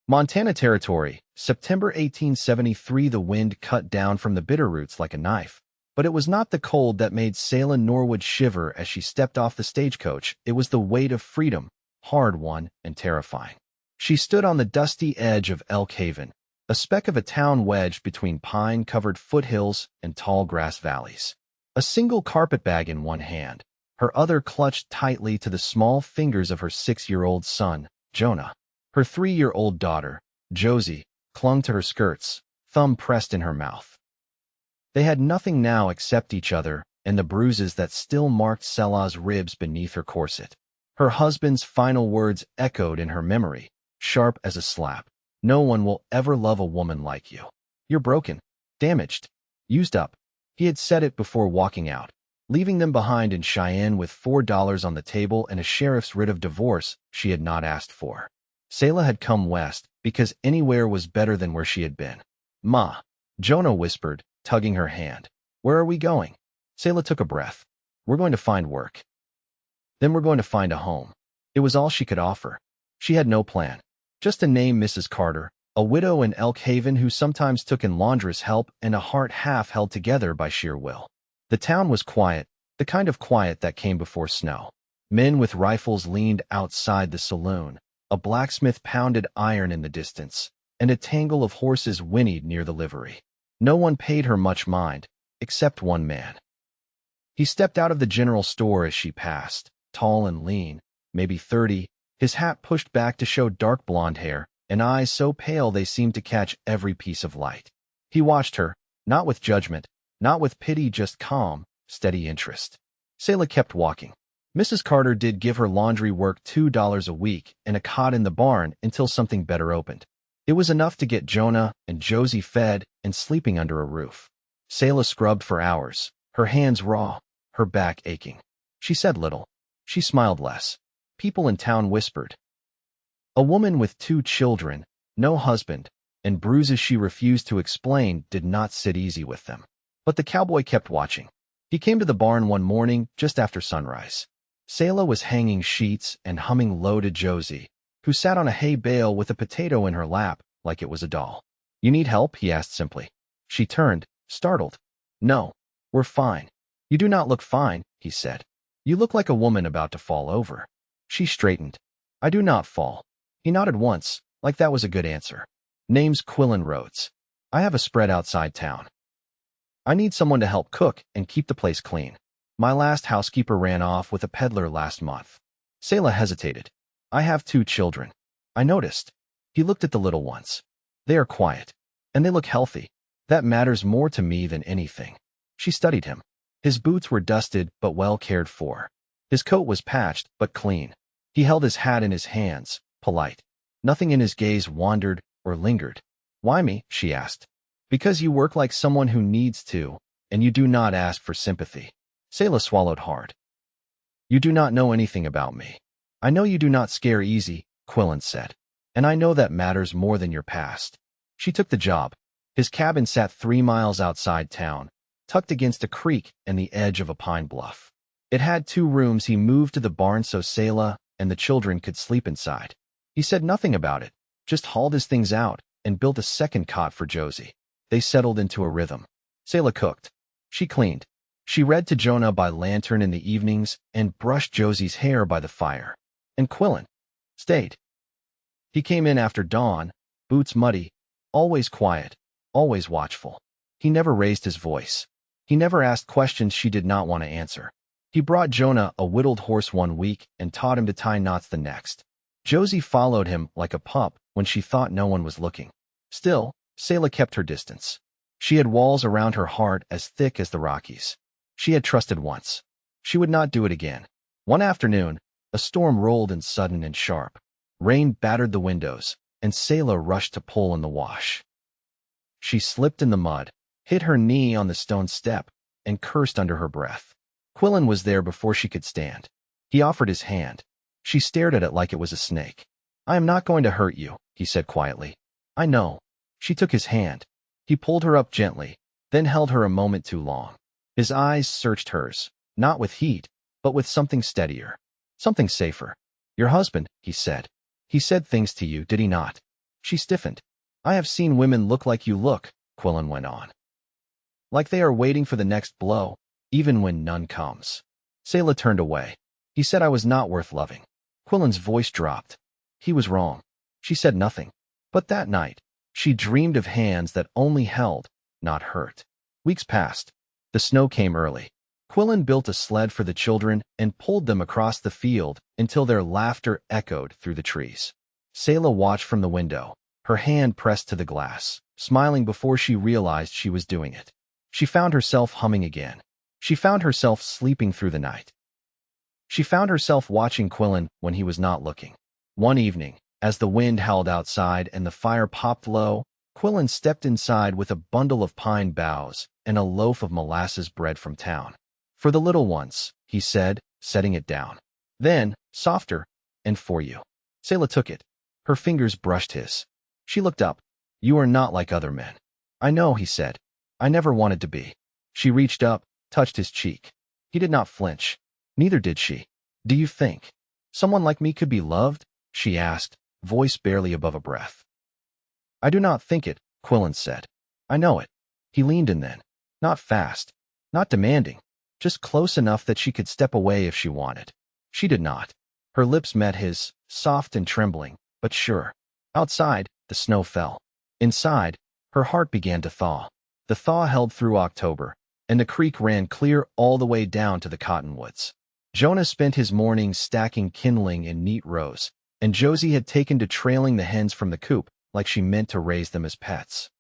Montana Territory, September 1873. The wind cut down from the Bitterroots like a knife. But it was not the cold that made Selah Norwood shiver as she stepped off the stagecoach. It was the weight of freedom, hard-won and terrifying. She stood on the dusty edge of Elk Haven, a speck of a town wedged between pine-covered foothills and tall grass valleys. A single carpetbag in one hand, her other clutched tightly to the small fingers of her 6-year-old son, Jonah. Her 3-year-old daughter, Josie, clung to her skirts, thumb pressed in her mouth. They had nothing now except each other and the bruises that still marked Selah's ribs beneath her corset. Her husband's final words echoed in her memory, sharp as a slap. No one will ever love a woman like you. You're broken, damaged, used up. He had said it before walking out, leaving them behind in Cheyenne with $4 on the table and a sheriff's writ of divorce she had not asked for. Selah had come west because anywhere was better than where she had been. "Ma," Jonah whispered, tugging her hand. "Where are we going?" Selah took a breath. "We're going to find work. Then we're going to find a home." It was all she could offer. She had no plan. Just to name Mrs. Carter, a widow in Elk Haven who sometimes took in laundress help and a heart half held together by sheer will. The town was quiet, the kind of quiet that came before snow. Men with rifles leaned outside the saloon. A blacksmith pounded iron in the distance, and a tangle of horses whinnied near the livery. No one paid her much mind, except one man. He stepped out of the general store as she passed, tall and lean, maybe 30, his hat pushed back to show dark blonde hair, and eyes so pale they seemed to catch every piece of light. He watched her, not with judgment, not with pity, just calm, steady interest. Selah kept walking. Mrs. Carter did give her laundry work $2 a week and a cot in the barn until something better opened. It was enough to get Jonah and Josie fed and sleeping under a roof. Selah scrubbed for hours, her hands raw, her back aching. She said little. She smiled less. People in town whispered. A woman with 2 children, no husband, and bruises she refused to explain did not sit easy with them. But the cowboy kept watching. He came to the barn one morning just after sunrise. Selah was hanging sheets and humming low to Josie, who sat on a hay bale with a potato in her lap like it was a doll. "You need help?" he asked simply. She turned, startled. "No, we're fine." "You do not look fine," he said. "You look like a woman about to fall over." She straightened. "I do not fall." He nodded once, like that was a good answer. "Name's Quillan Rhodes. I have a spread outside town. I need someone to help cook and keep the place clean. My last housekeeper ran off with a peddler last month." Selah hesitated. "I have 2 children." "I noticed." He looked at the little ones. "They are quiet. And they look healthy. That matters more to me than anything." She studied him. His boots were dusted but well cared for. His coat was patched but clean. He held his hat in his hands, polite. Nothing in his gaze wandered or lingered. "Why me?" she asked. "Because you work like someone who needs to, and you do not ask for sympathy." Selah swallowed hard. "You do not know anything about me." "I know you do not scare easy," Quillan said. "And I know that matters more than your past." She took the job. His cabin sat 3 miles outside town, tucked against a creek and the edge of a pine bluff. It had 2 rooms. He moved to the barn so Selah and the children could sleep inside. He said nothing about it, just hauled his things out and built a second cot for Josie. They settled into a rhythm. Selah cooked. She cleaned. She read to Jonah by lantern in the evenings and brushed Josie's hair by the fire. And Quillan stayed. He came in after dawn, boots muddy, always quiet, always watchful. He never raised his voice. He never asked questions she did not want to answer. He brought Jonah a whittled horse one week and taught him to tie knots the next. Josie followed him like a pup when she thought no one was looking. Still, Selah kept her distance. She had walls around her heart as thick as the Rockies. She had trusted once. She would not do it again. One afternoon, a storm rolled in sudden and sharp. Rain battered the windows, and Selah rushed to pull in the wash. She slipped in the mud, hit her knee on the stone step, and cursed under her breath. Quillan was there before she could stand. He offered his hand. She stared at it like it was a snake. "I am not going to hurt you," he said quietly. "I know." She took his hand. He pulled her up gently, then held her a moment too long. His eyes searched hers, not with heat, but with something steadier, something safer. "Your husband," he said. "He said things to you, did he not?" She stiffened. I have seen women look like you look, Quillan went on. Like they are waiting for the next blow, even when none comes. Selah turned away. He said I was not worth loving. Quillan's voice dropped. He was wrong. She said nothing. But that night, she dreamed of hands that only held, not hurt. Weeks passed. The snow came early. Quillan built a sled for the children and pulled them across the field until their laughter echoed through the trees. Selah watched from the window, her hand pressed to the glass, smiling before she realized she was doing it. She found herself humming again. She found herself sleeping through the night. She found herself watching Quillan when he was not looking. One evening, as the wind howled outside and the fire popped low, Quillan stepped inside with a bundle of pine boughs and a loaf of molasses bread from town. For the little ones, he said, setting it down. Then, softer, and for you. Selah took it. Her fingers brushed his. She looked up. You are not like other men. I know, he said. I never wanted to be. She reached up, touched his cheek. He did not flinch. Neither did she. Do you think someone like me could be loved? She asked, voice barely above a breath. I do not think it, Quillan said. I know it. He leaned in then. Not fast. Not demanding. Just close enough that she could step away if she wanted. She did not. Her lips met his, soft and trembling, but sure. Outside, the snow fell. Inside, her heart began to thaw. The thaw held through October, and the creek ran clear all the way down to the cottonwoods. Jonah spent his mornings stacking kindling in neat rows, and Josie had taken to trailing the hens from the coop like she meant to raise them as pets.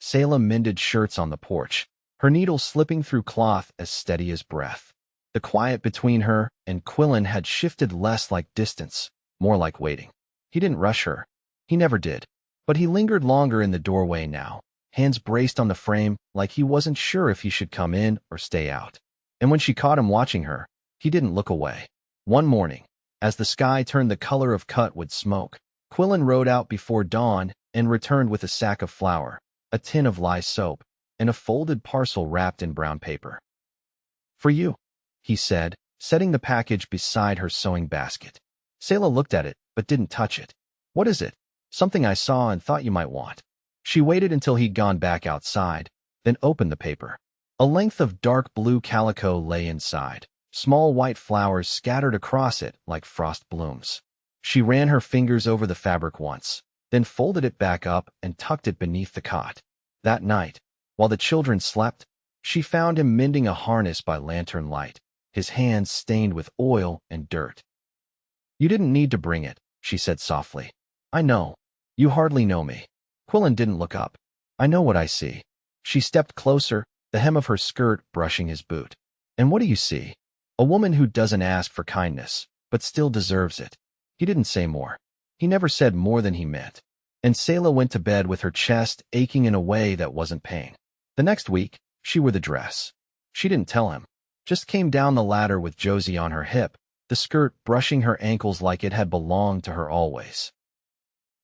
Selah mended shirts on the porch, her needle slipping through cloth as steady as breath. The quiet between her and Quillan had shifted less like distance, more like waiting. He didn't rush her. He never did. But he lingered longer in the doorway now, hands braced on the frame like he wasn't sure if he should come in or stay out. And when she caught him watching her, he didn't look away. One morning, as the sky turned the color of cutwood smoke, Quillan rode out before dawn and returned with a sack of flour, a tin of lye soap, and a folded parcel wrapped in brown paper. For you, he said, setting the package beside her sewing basket. Selah looked at it, but didn't touch it. What is it? Something I saw and thought you might want. She waited until he'd gone back outside, then opened the paper. A length of dark blue calico lay inside, small white flowers scattered across it like frost blooms. She ran her fingers over the fabric once, then folded it back up and tucked it beneath the cot. That night, while the children slept, she found him mending a harness by lantern light, his hands stained with oil and dirt. You didn't need to bring it, she said softly. I know. You hardly know me. Quillan didn't look up. I know what I see. She stepped closer, the hem of her skirt brushing his boot. And what do you see? A woman who doesn't ask for kindness, but still deserves it. He didn't say more. He never said more than he meant. And Selah went to bed with her chest aching in a way that wasn't pain. The next week, she wore the dress. She didn't tell him. Just came down the ladder with Josie on her hip, the skirt brushing her ankles like it had belonged to her always.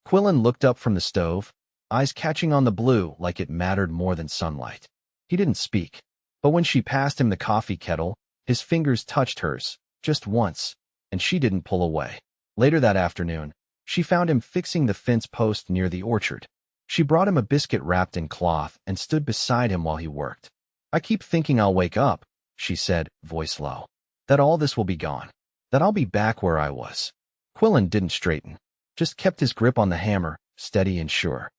Quillan looked up from the stove, eyes catching on the blue like it mattered more than sunlight. He didn't speak, but when she passed him the coffee kettle, his fingers touched hers, just once, and she didn't pull away. Later that afternoon, she found him fixing the fence post near the orchard. She brought him a biscuit wrapped in cloth and stood beside him while he worked. I keep thinking I'll wake up, she said, voice low. That all this will be gone. That I'll be back where I was. Quillan didn't straighten, just kept his grip on the hammer, steady and sure.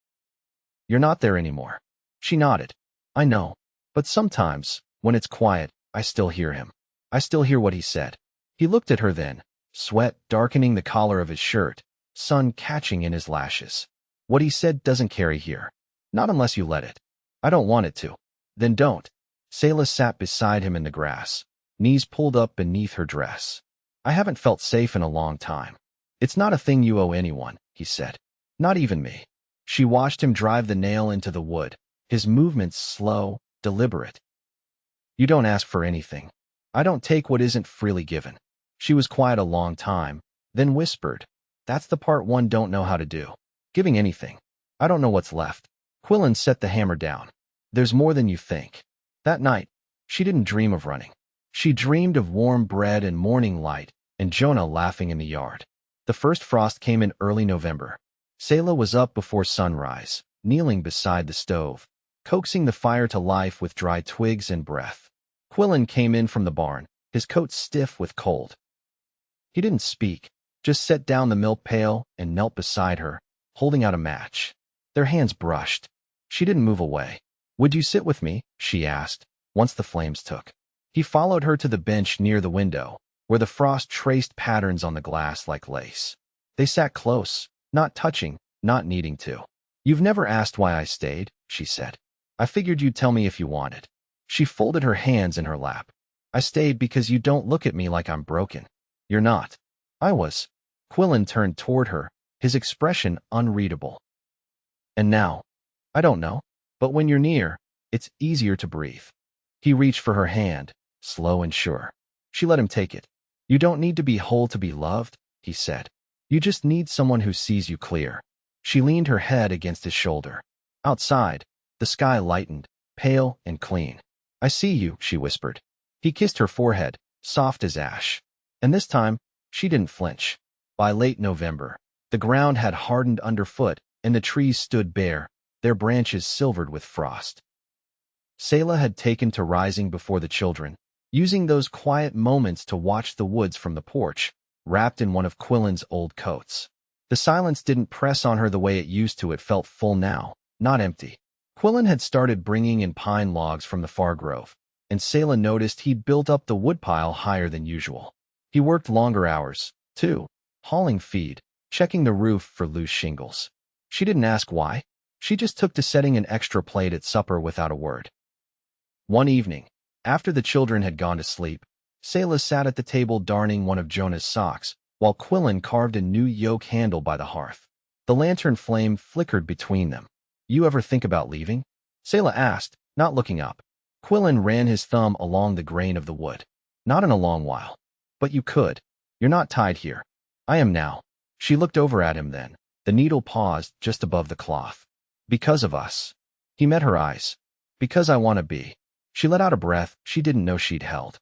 You're not there anymore. She nodded. I know. But sometimes, when it's quiet, I still hear him. I still hear what he said. He looked at her then, sweat darkening the collar of his shirt, sun catching in his lashes. What he said doesn't carry here. Not unless you let it. I don't want it to. Then don't. Selah sat beside him in the grass, knees pulled up beneath her dress. I haven't felt safe in a long time. It's not a thing you owe anyone, he said. Not even me. She watched him drive the nail into the wood, his movements slow, deliberate. You don't ask for anything. I don't take what isn't freely given. She was quiet a long time, then whispered, that's the part one don't know how to do. Giving anything. I don't know what's left. Quillan set the hammer down. There's more than you think. That night, she didn't dream of running. She dreamed of warm bread and morning light and Jonah laughing in the yard. The first frost came in early November. Selah was up before sunrise, kneeling beside the stove, coaxing the fire to life with dry twigs and breath. Quillan came in from the barn, his coat stiff with cold. He didn't speak, just set down the milk pail and knelt beside her, holding out a match. Their hands brushed. She didn't move away. "Would you sit with me?" she asked, once the flames took. He followed her to the bench near the window, where the frost traced patterns on the glass like lace. They sat close, not touching, not needing to. "You've never asked why I stayed," she said. "I figured you'd tell me if you wanted." She folded her hands in her lap. "I stayed because you don't look at me like I'm broken." "You're not." "I was." Quillan turned toward her, his expression unreadable. "And now?" "I don't know. But when you're near, it's easier to breathe." He reached for her hand, slow and sure. She let him take it. "You don't need to be whole to be loved," he said. "You just need someone who sees you clear." She leaned her head against his shoulder. Outside, the sky lightened, pale and clean. "I see you," she whispered. He kissed her forehead, soft as ash. And this time, she didn't flinch. By late November, the ground had hardened underfoot and the trees stood bare, their branches silvered with frost. Selah had taken to rising before the children, using those quiet moments to watch the woods from the porch, wrapped in one of Quillan's old coats. The silence didn't press on her the way it used to. It felt full now, not empty. Quillan had started bringing in pine logs from the far grove, and Selah noticed he'd built up the woodpile higher than usual. He worked longer hours, too, hauling feed, checking the roof for loose shingles. She didn't ask why. She just took to setting an extra plate at supper without a word. One evening, after the children had gone to sleep, Selah sat at the table darning one of Jonah's socks, while Quillan carved a new yoke handle by the hearth. The lantern flame flickered between them. "You ever think about leaving?" Selah asked, not looking up. Quillan ran his thumb along the grain of the wood. "Not in a long while. But you could. You're not tied here." "I am now." She looked over at him then. The needle paused just above the cloth. "Because of us." He met her eyes. "Because I want to be." She let out a breath she didn't know she'd held.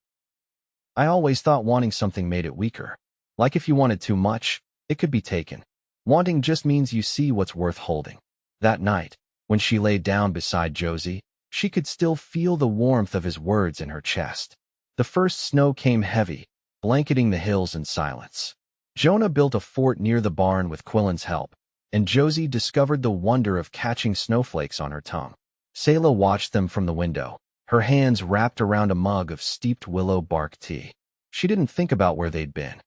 "I always thought wanting something made it weaker. Like if you wanted too much, it could be taken. Wanting just means you see what's worth holding." That night, when she lay down beside Josie, she could still feel the warmth of his words in her chest. The first snow came heavy, blanketing the hills in silence. Jonah built a fort near the barn with Quillan's help, and Josie discovered the wonder of catching snowflakes on her tongue. Selah watched them from the window, her hands wrapped around a mug of steeped willow bark tea. She didn't think about where they'd been,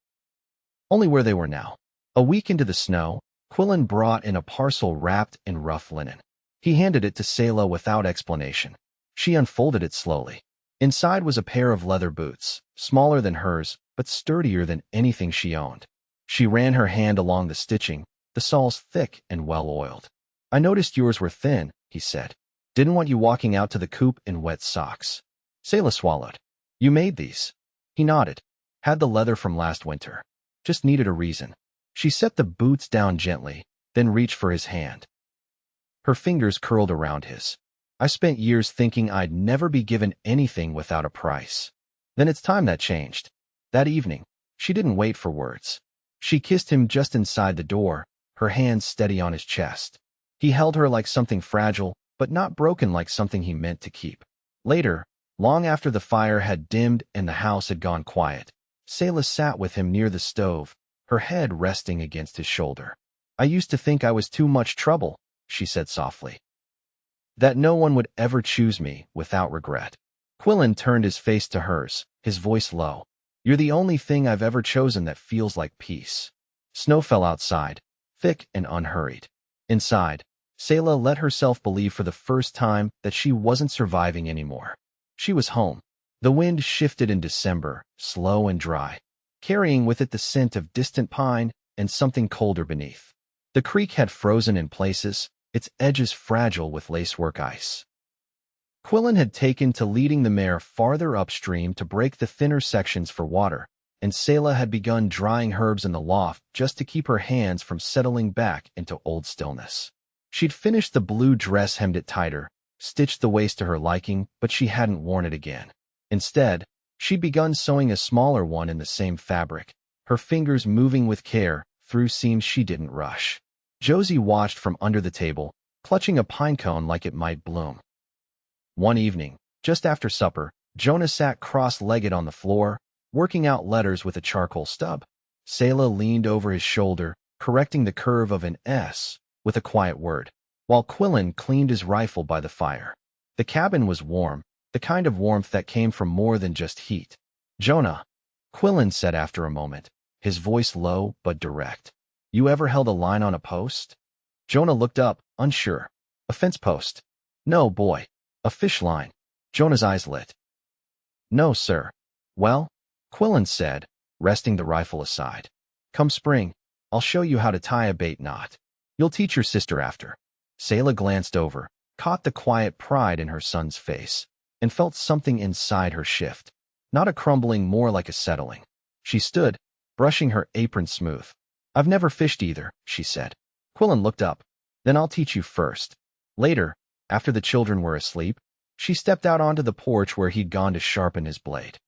only where they were now. A week into the snow, Quillan brought in a parcel wrapped in rough linen. He handed it to Selah without explanation. She unfolded it slowly. Inside was a pair of leather boots, smaller than hers, but sturdier than anything she owned. She ran her hand along the stitching, the soles thick and well-oiled. "I noticed yours were thin," he said. "Didn't want you walking out to the coop in wet socks." Selah swallowed. "You made these?" He nodded. "Had the leather from last winter. Just needed a reason." She set the boots down gently, then reached for his hand. Her fingers curled around his. "I spent years thinking I'd never be given anything without a price. Then it's time that changed." That evening, she didn't wait for words. She kissed him just inside the door, her hands steady on his chest. He held her like something fragile, but not broken, like something he meant to keep. Later, long after the fire had dimmed and the house had gone quiet, Selah sat with him near the stove, her head resting against his shoulder. "I used to think I was too much trouble," she said softly. "That no one would ever choose me without regret." Quillan turned his face to hers, his voice low. "You're the only thing I've ever chosen that feels like peace." Snow fell outside, thick and unhurried. Inside, Selah let herself believe for the first time that she wasn't surviving anymore. She was home. The wind shifted in December, slow and dry, carrying with it the scent of distant pine and something colder beneath. The creek had frozen in places, its edges fragile with lacework ice. Quillan had taken to leading the mare farther upstream to break the thinner sections for water, and Selah had begun drying herbs in the loft just to keep her hands from settling back into old stillness. She'd finished the blue dress, hemmed it tighter, stitched the waist to her liking, but she hadn't worn it again. Instead, she'd begun sewing a smaller one in the same fabric, her fingers moving with care through seams she didn't rush. Josie watched from under the table, clutching a pine cone like it might bloom. One evening, just after supper, Jonah sat cross-legged on the floor, working out letters with a charcoal stub. Selah leaned over his shoulder, correcting the curve of an S with a quiet word, while Quillan cleaned his rifle by the fire. The cabin was warm, the kind of warmth that came from more than just heat. "Jonah," Quillan said after a moment, his voice low but direct. "You ever held a line on a post?" Jonah looked up, unsure. "A fence post?" "No, boy. A fish line." Jonah's eyes lit. "No, sir." "Well," Quillan said, resting the rifle aside. "Come spring, I'll show you how to tie a bait knot. You'll teach your sister after." Selah glanced over, caught the quiet pride in her son's face, and felt something inside her shift. Not a crumbling, more like a settling. She stood, brushing her apron smooth. "I've never fished either," she said. Quillan looked up. "Then I'll teach you first." Later, after the children were asleep, she stepped out onto the porch where he'd gone to sharpen his blade.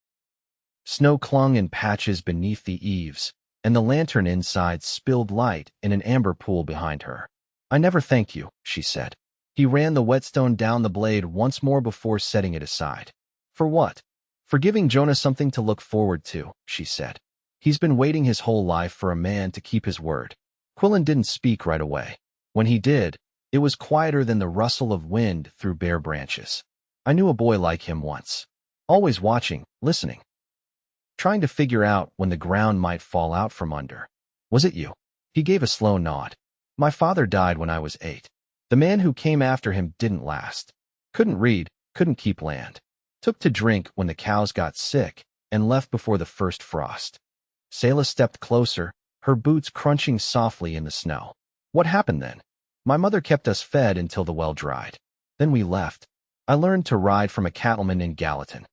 Snow clung in patches beneath the eaves, and the lantern inside spilled light in an amber pool behind her. "I never thank you," she said. He ran the whetstone down the blade once more before setting it aside. "For what?" "For giving Jonah something to look forward to," she said. "He's been waiting his whole life for a man to keep his word." Quillan didn't speak right away. When he did, it was quieter than the rustle of wind through bare branches. "I knew a boy like him once. Always watching, listening. Trying to figure out when the ground might fall out from under." "Was it you?" He gave a slow nod. "My father died when I was 8. The man who came after him didn't last. Couldn't read, couldn't keep land. Took to drink when the cows got sick, and left before the first frost." Selah stepped closer, her boots crunching softly in the snow. "What happened then?" "My mother kept us fed until the well dried. Then we left. I learned to ride from a cattleman in Gallatin.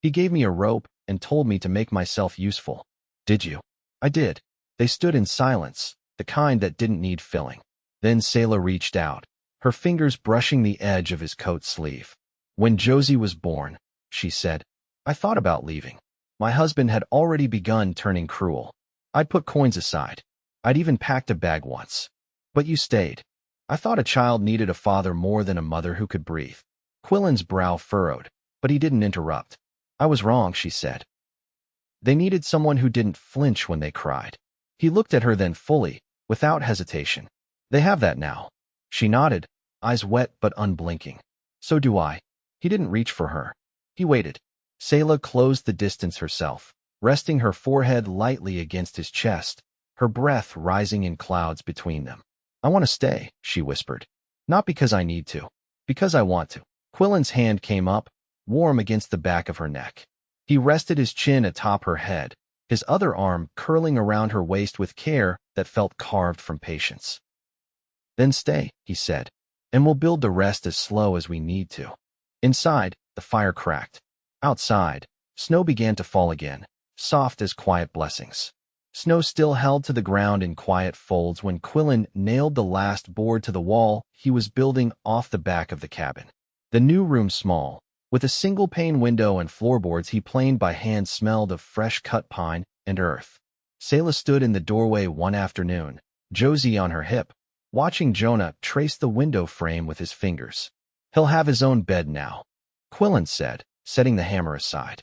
He gave me a rope and told me to make myself useful." "Did you?" "I did." They stood in silence, the kind that didn't need filling. Then Selah reached out, her fingers brushing the edge of his coat sleeve. "When Josie was born," she said, "I thought about leaving. My husband had already begun turning cruel. I'd put coins aside. I'd even packed a bag once. But you stayed. I thought a child needed a father more than a mother who could breathe." Quillan's brow furrowed, but he didn't interrupt. "I was wrong," she said. "They needed someone who didn't flinch when they cried." He looked at her then fully, without hesitation. "They have that now." She nodded, eyes wet but unblinking. "So do I." He didn't reach for her. He waited. Selah closed the distance herself, resting her forehead lightly against his chest, her breath rising in clouds between them. "I want to stay," she whispered. "Not because I need to. Because I want to." Quillan's hand came up, warm against the back of her neck. He rested his chin atop her head, his other arm curling around her waist with care that felt carved from patience. "Then stay," he said, "and we'll build the rest as slow as we need to." Inside, the fire cracked. Outside, snow began to fall again, soft as quiet blessings. Snow still held to the ground in quiet folds when Quillan nailed the last board to the wall he was building off the back of the cabin. The new room small, with a single-pane window and floorboards he planed by hand smelled of fresh-cut pine and earth. Selah stood in the doorway one afternoon, Josie on her hip, watching Jonah trace the window frame with his fingers. "He'll have his own bed now," Quillan said, setting the hammer aside.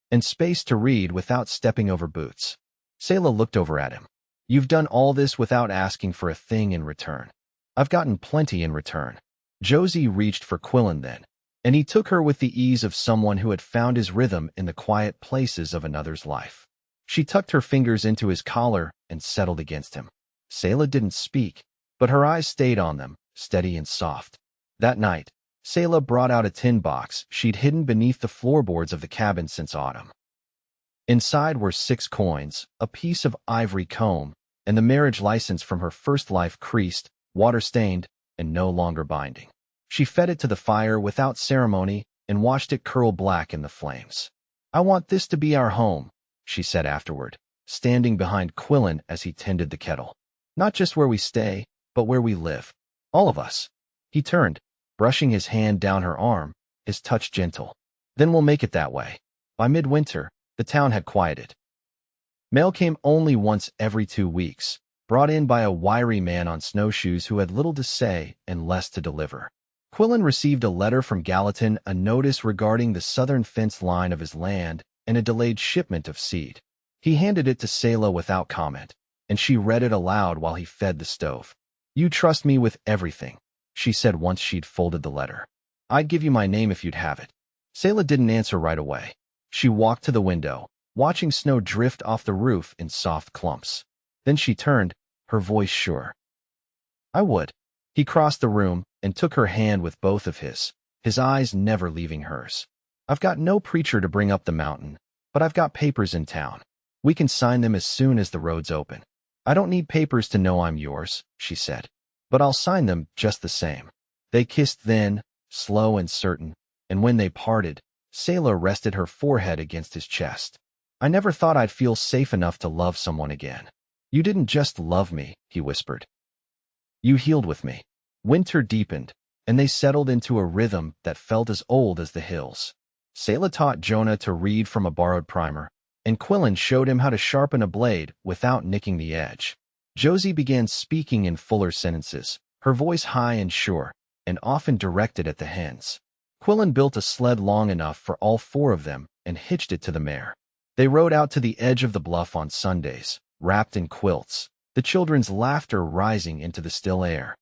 "And space to read without stepping over boots." Selah looked over at him. "You've done all this without asking for a thing in return." "I've gotten plenty in return." Josie reached for Quillan then, and he took her with the ease of someone who had found his rhythm in the quiet places of another's life. She tucked her fingers into his collar and settled against him. Selah didn't speak, but her eyes stayed on them, steady and soft. That night, Selah brought out a tin box she'd hidden beneath the floorboards of the cabin since autumn. Inside were 6 coins, a piece of ivory comb, and the marriage license from her first life creased, water-stained, and no longer binding. She fed it to the fire without ceremony and watched it curl black in the flames. "I want this to be our home," she said afterward, standing behind Quillan as he tended the kettle. "Not just where we stay, but where we live. All of us." He turned, brushing his hand down her arm, his touch gentle. "Then we'll make it that way." By midwinter, the town had quieted. Mail came only once every 2 weeks, brought in by a wiry man on snowshoes who had little to say and less to deliver. Quillan received a letter from Gallatin, a notice regarding the southern fence line of his land and a delayed shipment of seed. He handed it to Selah without comment, and she read it aloud while he fed the stove. "You trust me with everything," she said once she'd folded the letter. "I'd give you my name if you'd have it." Selah didn't answer right away. She walked to the window, watching snow drift off the roof in soft clumps. Then she turned, her voice sure. "I would." He crossed the room and took her hand with both of his eyes never leaving hers. "I've got no preacher to bring up the mountain, but I've got papers in town. We can sign them as soon as the roads open." "I don't need papers to know I'm yours," she said, "but I'll sign them just the same." They kissed then, slow and certain, and when they parted, Selah rested her forehead against his chest. "I never thought I'd feel safe enough to love someone again." "You didn't just love me," he whispered. "You healed with me." Winter deepened, and they settled into a rhythm that felt as old as the hills. Selah taught Jonah to read from a borrowed primer, and Quillan showed him how to sharpen a blade without nicking the edge. Josie began speaking in fuller sentences, her voice high and sure, and often directed at the hens. Quillan built a sled long enough for all four of them and hitched it to the mare. They rode out to the edge of the bluff on Sundays, wrapped in quilts, the children's laughter rising into the still air.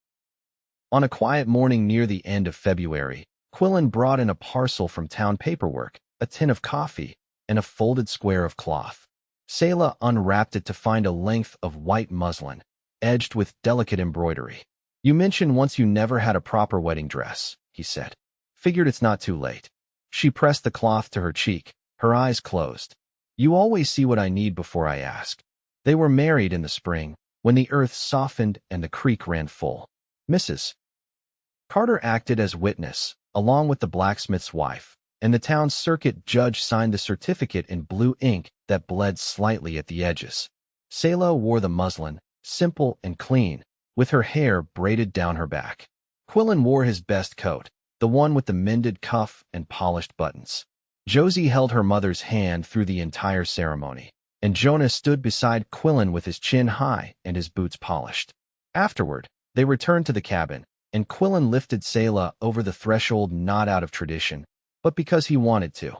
On a quiet morning near the end of February, Quillan brought in a parcel from town paperwork, a tin of coffee, and a folded square of cloth. Selah unwrapped it to find a length of white muslin, edged with delicate embroidery. "You mentioned once you never had a proper wedding dress," he said. "Figured it's not too late." She pressed the cloth to her cheek, her eyes closed. "You always see what I need before I ask." They were married in the spring, when the earth softened and the creek ran full. Mrs. Carter acted as witness, along with the blacksmith's wife, and the town circuit judge signed the certificate in blue ink that bled slightly at the edges. Selah wore the muslin, simple and clean, with her hair braided down her back. Quillan wore his best coat, the one with the mended cuff and polished buttons. Josie held her mother's hand through the entire ceremony, and Jonah stood beside Quillan with his chin high and his boots polished. Afterward, they returned to the cabin, and Quillan lifted Selah over the threshold not out of tradition, but because he wanted to.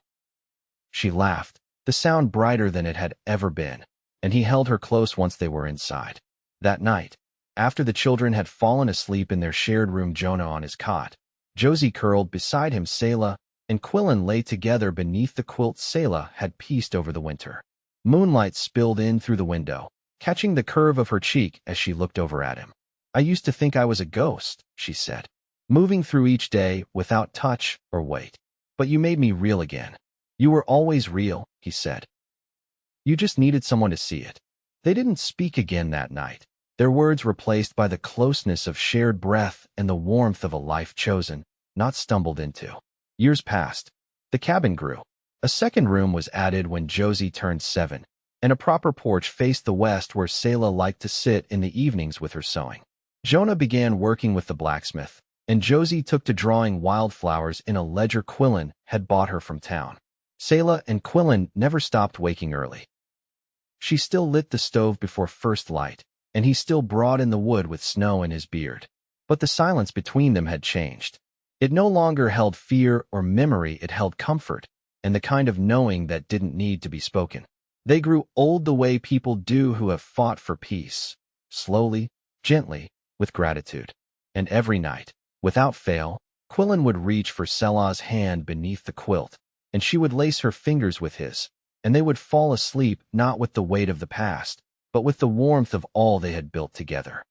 She laughed, the sound brighter than it had ever been, and he held her close once they were inside. That night, after the children had fallen asleep in their shared room, Jonah on his cot, Josie curled beside him, Selah and Quillan lay together beneath the quilt Selah had pieced over the winter. Moonlight spilled in through the window, catching the curve of her cheek as she looked over at him. "I used to think I was a ghost," she said, "moving through each day without touch or weight. But you made me real again." "You were always real," he said. "You just needed someone to see it." They didn't speak again that night, their words replaced by the closeness of shared breath and the warmth of a life chosen, not stumbled into. Years passed. The cabin grew. A second room was added when Josie turned 7, and a proper porch faced the west where Selah liked to sit in the evenings with her sewing. Jonah began working with the blacksmith, and Josie took to drawing wildflowers in a ledger Quillan had bought her from town. Selah and Quillan never stopped waking early. She still lit the stove before first light, and he still brought in the wood with snow in his beard. But the silence between them had changed. It no longer held fear or memory, it held comfort, and the kind of knowing that didn't need to be spoken. They grew old the way people do who have fought for peace, slowly, gently, with gratitude. And every night, without fail, Quillan would reach for Selah's hand beneath the quilt, and she would lace her fingers with his, and they would fall asleep not with the weight of the past, but with the warmth of all they had built together.